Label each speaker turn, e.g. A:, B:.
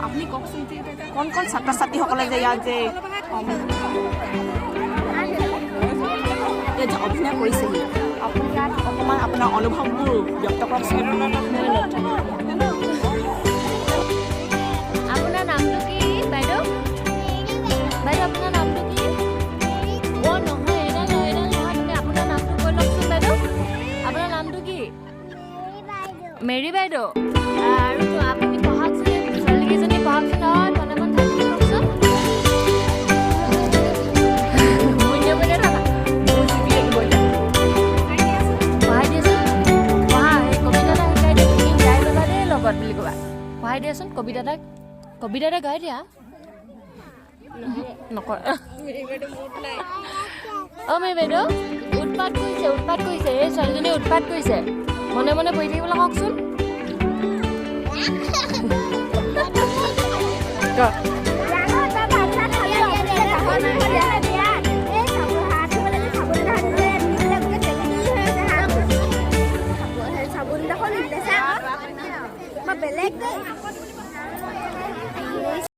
A: আপুনি কওকচোন যে কোন কোন ছাত্ৰ ছাত্ৰীসকলে যে ইয়াত যে অভিনয় কৰিছেহি আপুনি ইয়াত অকণমান আপোনাৰ অনুভৱবোৰ ব্যক্ত কৰকচোন।
B: আপোনাৰ নামটো কি বাইদেউ? বাইদেউ আপোনাৰ নামটো কি? অ' নহয় এডাল নহয় তুমি আপোনাৰ নামটো কৈ লওকচোন বাইদেউ। আপোনাৰ নামটো কি? মেৰী বাইদেউ। আৰু আপুনি পঢ়াকচোন, ছোৱালীকেইজনী পঢ়াকচোন নহয় মনে মন থাকি কওকচোন। পঢ়াই দিয়াচোন কবিতা এটা গাই দিয়া নকৰে। অ' মেৰী বাইদেউ উৎপাত কৰিছে এই ছোৱালীজনীয়ে উৎপাত কৰিছে, মনে মনে বহি থাকিবলৈ কওকচোন।
C: বেলেগ